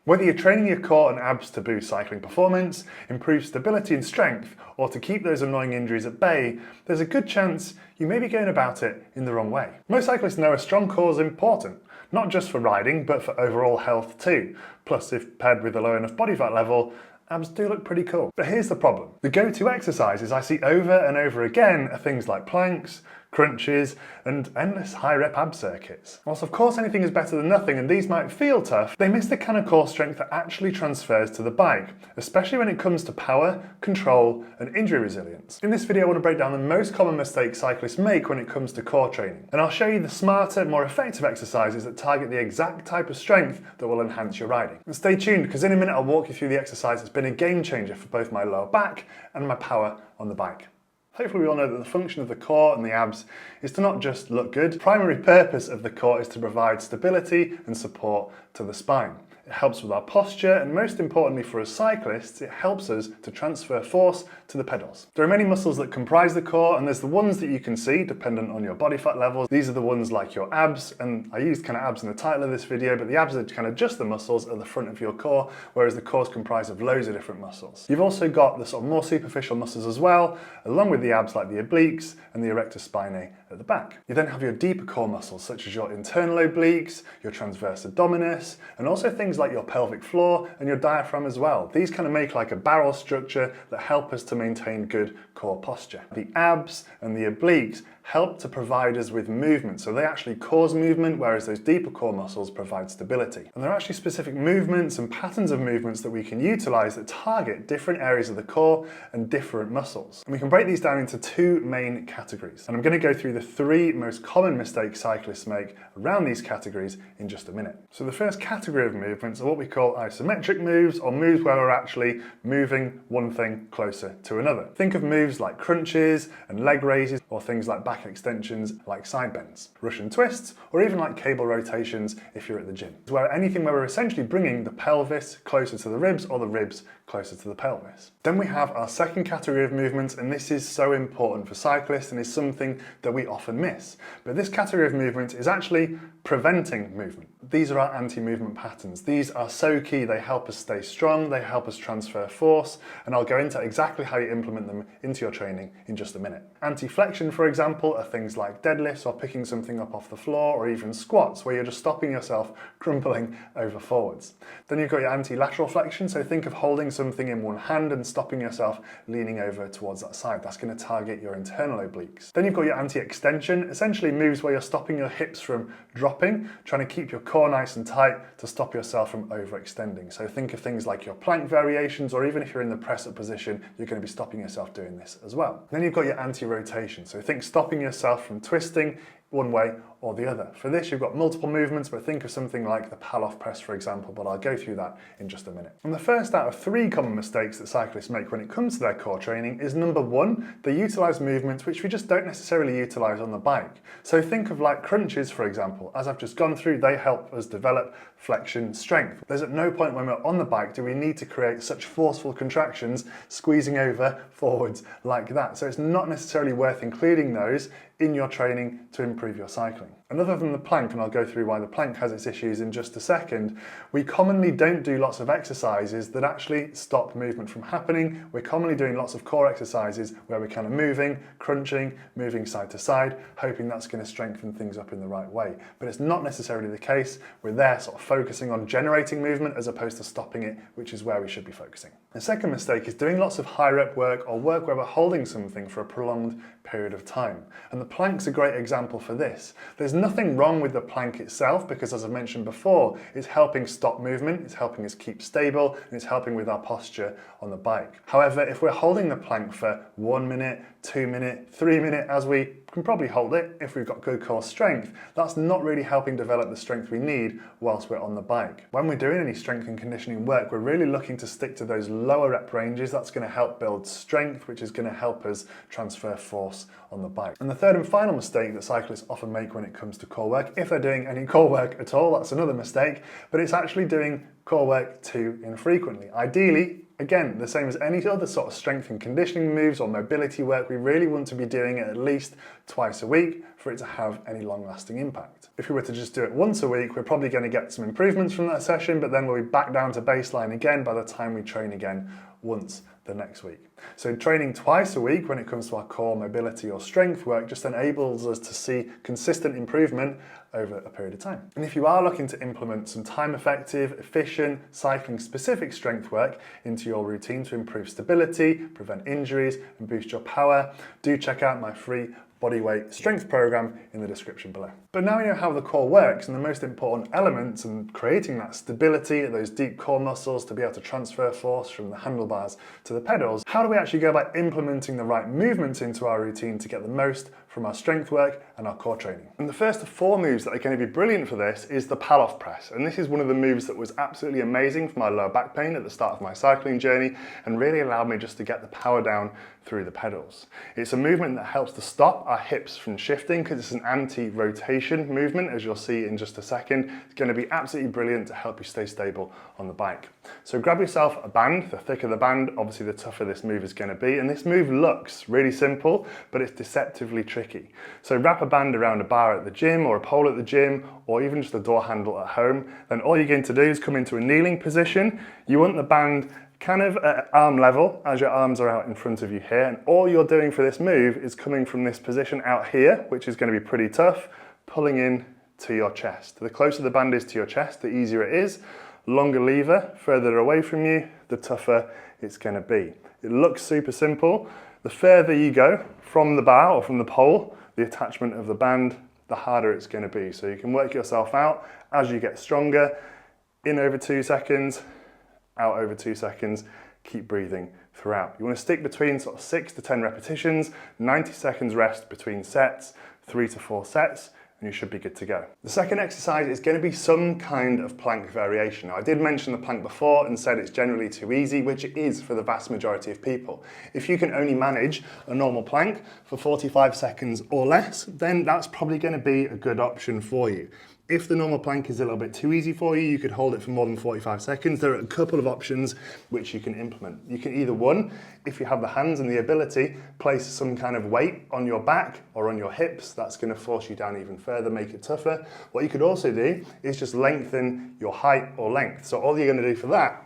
Whether you're training your core and abs to boost cycling performance, improve stability and strength, or to keep those annoying injuries at bay, there's a good chance you may be going about it in the wrong way. Most cyclists know a strong core is important, not just for riding, but for overall health too. Plus, if paired with a low enough body fat level, abs do look pretty cool. But here's the problem. The go-to exercises I see over and over again are things like planks, crunches, and endless high-rep ab circuits. Whilst of course anything is better than nothing and these might feel tough, they miss the kind of core strength that actually transfers to the bike, especially when it comes to power, control, and injury resilience. In this video I want to break down the most common mistakes cyclists make when it comes to core training, and I'll show you the smarter, more effective exercises that target the exact type of strength that will enhance your riding. And stay tuned, because in a minute I'll walk you through the exercise that's been a game changer for both my lower back and my power on the bike. Hopefully we all know that the function of the core and the abs is to not just look good. The primary purpose of the core is to provide stability and support to the spine. It helps with our posture, and most importantly for us cyclists, it helps us to transfer force to the pedals. There are many muscles that comprise the core, and there's the ones that you can see dependent on your body fat levels. These are the ones like your abs, and I used kind of abs in the title of this video, but the abs are kind of just the muscles at the front of your core, whereas the core is comprised of loads of different muscles. You've also got the sort of more superficial muscles as well, along with the abs like the obliques and the erector spinae at the back. You then have your deeper core muscles such as your internal obliques, your transverse abdominis, and also things like your pelvic floor and your diaphragm as well. These kind of make like a barrel structure that help us to maintain good core posture. The abs and the obliques help to provide us with movement, so they actually cause movement, whereas those deeper core muscles provide stability. And there are actually specific movements and patterns of movements that we can utilize that target different areas of the core and different muscles. And we can break these down into two main categories. And I'm going to go through the three most common mistakes cyclists make around these categories in just a minute. So the first category of movements are what we call isometric moves, or moves where we're actually moving one thing closer to another. Think of moves like crunches and leg raises, or things like back extensions like side bends, Russian twists, or even like cable rotations if you're at the gym. It's where anything where we're essentially bringing the pelvis closer to the ribs or the ribs closer to the pelvis. Then we have our second category of movements, and this is so important for cyclists and is something that we often miss. But this category of movement is actually preventing movement. These are our anti-movement patterns. These are so key. They help us stay strong, they help us transfer force, and I'll go into exactly how you implement them into your training in just a minute. Anti-flexion, for example, are things like deadlifts or picking something up off the floor, or even squats where you're just stopping yourself crumpling over forwards. Then you've got your anti-lateral flexion, so think of holding something in one hand and stopping yourself leaning over towards that side. That's going to target your internal obliques. Then you've got your anti-extension, essentially moves where you're stopping your hips from dropping, trying to keep your core nice and tight to stop yourself from overextending. So think of things like your plank variations, or even if you're in the press-up position, you're going to be stopping yourself doing this as well. Then you've got your anti-rotation, so think stopping yourself from twisting one way or the other. For this, you've got multiple movements, but think of something like the Palloff press, for example, but I'll go through that in just a minute. And the first out of three common mistakes that cyclists make when it comes to their core training is number one, they utilize movements which we just don't necessarily utilize on the bike. So think of like crunches, for example. As I've just gone through, they help us develop flexion strength. There's at no point when we're on the bike do we need to create such forceful contractions, squeezing over forwards like that. So it's not necessarily worth including those in your training to improve your cycling. And other than the plank, and I'll go through why the plank has its issues in just a second, we commonly don't do lots of exercises that actually stop movement from happening. We're commonly doing lots of core exercises where we're kind of moving, crunching, moving side to side, hoping that's going to strengthen things up in the right way. But it's not necessarily the case. We're there sort of focusing on generating movement as opposed to stopping it, which is where we should be focusing. The second mistake is doing lots of high rep work, or work where we're holding something for a prolonged period of time. And the plank's a great example for this. There's nothing wrong with the plank itself, because as I mentioned before, it's helping stop movement, it's helping us keep stable, and it's helping with our posture on the bike. However, if we're holding the plank for 1 minute, 2 minutes, 3 minutes, as we can probably hold it if we've got good core strength, that's not really helping develop the strength we need whilst we're on the bike. When we're doing any strength and conditioning work, we're really looking to stick to those lower rep ranges. That's going to help build strength, which is going to help us transfer force on the bike. And the third and final mistake that cyclists often make when it comes to core work, if they're doing any core work at all, that's another mistake, but it's actually doing core work too infrequently. Ideally, again, the same as any other sort of strength and conditioning moves or mobility work, we really want to be doing it at least twice a week for it to have any long-lasting impact. If we were to just do it once a week, we're probably going to get some improvements from that session, but then we'll be back down to baseline again by the time we train again once the next week. So training twice a week when it comes to our core mobility or strength work just enables us to see consistent improvement over a period of time. And if you are looking to implement some time-effective, efficient, cycling-specific strength work into your routine to improve stability, prevent injuries, and boost your power, do check out my free bodyweight strength program in the description below. But now we know how the core works and the most important elements and creating that stability, those deep core muscles to be able to transfer force from the handlebars to the pedals, how do we actually go about implementing the right movements into our routine to get the most from our strength work and our core training? And the first of 4 moves that are going to be brilliant for this is the Palloff press. And this is one of the moves that was absolutely amazing for my lower back pain at the start of my cycling journey and really allowed me just to get the power down through the pedals. It's a movement that helps to stop our hips from shifting because it's an anti-rotation movement, as you'll see in just a second. It's going to be absolutely brilliant to help you stay stable on the bike. So grab yourself a band. The thicker the band, obviously the tougher this move is going to be. And this move looks really simple, but it's deceptively tricky. So wrap a band around a bar at the gym or a pole at the gym, or even just a door handle at home. Then all you're going to do is come into a kneeling position. You want the band kind of at arm level as your arms are out in front of you here, and all you're doing for this move is coming from this position out here, which is going to be pretty tough, pulling in to your chest. The closer the band is to your chest, the easier it is. Longer lever, further away from you, the tougher it's going to be. It looks super simple. The further you go from the bar or from the pole, the attachment of the band, the harder it's going to be. So you can work yourself out as you get stronger, in over 2 seconds, out over 2 seconds, keep breathing throughout. You want to stick between sort of 6 to 10 repetitions, 90 seconds rest between sets, 3 to 4 sets, and you should be good to go. The second exercise is going to be some kind of plank variation. Now, I did mention the plank before and said it's generally too easy, which it is for the vast majority of people. If you can only manage a normal plank for 45 seconds or less, then that's probably going to be a good option for you. If the normal plank is a little bit too easy for you, you could hold it for more than 45 seconds. There are a couple of options which you can implement. You can either, one, if you have the hands and the ability, place some kind of weight on your back or on your hips. That's going to force you down even further, make it tougher. What you could also do is just lengthen your height or length. So all you're going to do for that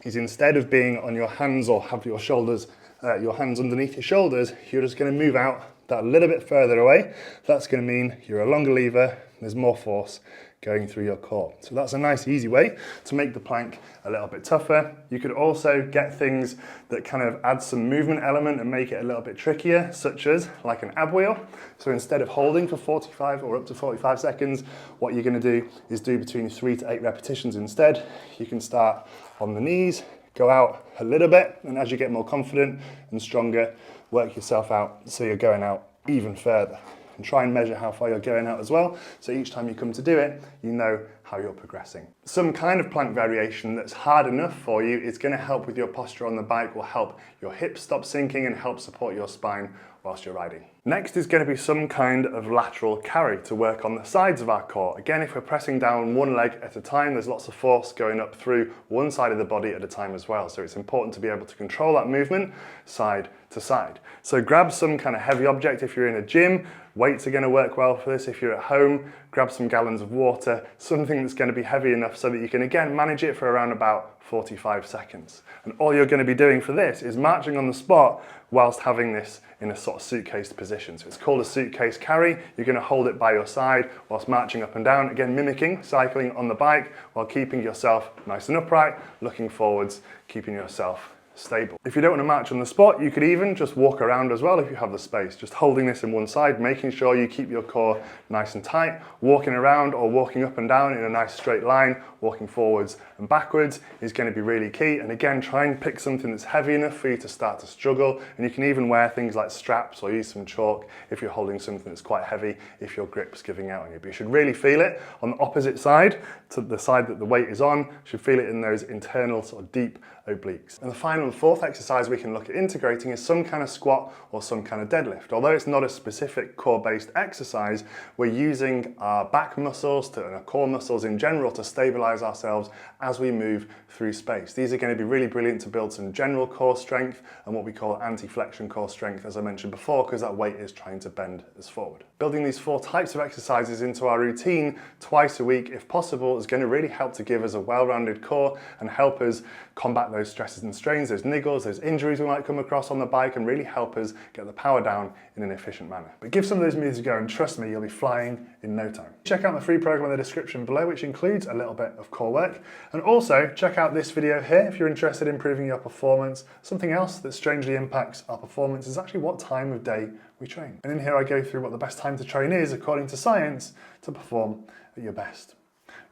is, instead of being on your hands or have your shoulders, your hands underneath your shoulders, you're just going to move out that little bit further away. That's going to mean you're a longer lever, there's more force going through your core. So that's a nice easy way to make the plank a little bit tougher. You could also get things that kind of add some movement element and make it a little bit trickier, such as like an ab wheel. So instead of holding for 45 or up to 45 seconds, what you're going to do is do between 3 to 8 repetitions instead. You can start on the knees, go out a little bit, and as you get more confident and stronger, work yourself out so you're going out even further. And try and measure how far you're going out as well, so each time you come to do it, you know how you're progressing. Some kind of plank variation that's hard enough for you is going to help with your posture on the bike, will help your hips stop sinking and help support your spine whilst you're riding. Next is going to be some kind of lateral carry to work on the sides of our core. Again, if we're pressing down one leg at a time, there's lots of force going up through one side of the body at a time as well. So it's important to be able to control that movement side to side. So grab some kind of heavy object if you're in a gym. Weights are going to work well for this. If you're at home, grab some gallons of water, something that's going to be heavy enough so that you can, again, manage it for around about 45 seconds. And all you're going to be doing for this is marching on the spot whilst having this in a sort of suitcase position. So it's called a suitcase carry. You're going to hold it by your side whilst marching up and down, again mimicking cycling on the bike while keeping yourself nice and upright, looking forwards, keeping yourself stable. If you don't want to march on the spot, you could even just walk around as well if you have the space, just holding this in one side, making sure you keep your core nice and tight. Walking around or walking up and down in a nice straight line, walking forwards and backwards is going to be really key. And again, try and pick something that's heavy enough for you to start to struggle. And you can even wear things like straps or use some chalk if you're holding something that's quite heavy, if your grip's giving out on you. But you should really feel it on the opposite side, to the side that the weight is on. You should feel it in those internal sort of deep obliques. And the final final and fourth exercise we can look at integrating is some kind of squat or some kind of deadlift. Although it's not a specific core-based exercise, we're using our back muscles and our core muscles in general to stabilize ourselves as we move through space. These are going to be really brilliant to build some general core strength and what we call anti-flexion core strength, as I mentioned before, because that weight is trying to bend us forward. Building these 4 types of exercises into our routine twice a week, if possible, is going to really help to give us a well-rounded core and help us combat those stresses and strains, those niggles, those injuries we might come across on the bike, and really help us get the power down in an efficient manner. But give some of those moves a go and trust me, you'll be flying in no time. Check out the free program in the description below, which includes a little bit of core work. And also check out this video here if you're interested in improving your performance. Something else that strangely impacts our performance is actually what time of day we train. And in here I go through what the best time to train is, according to science, to perform at your best.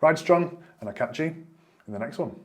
Ride strong, and I'll catch you in the next one.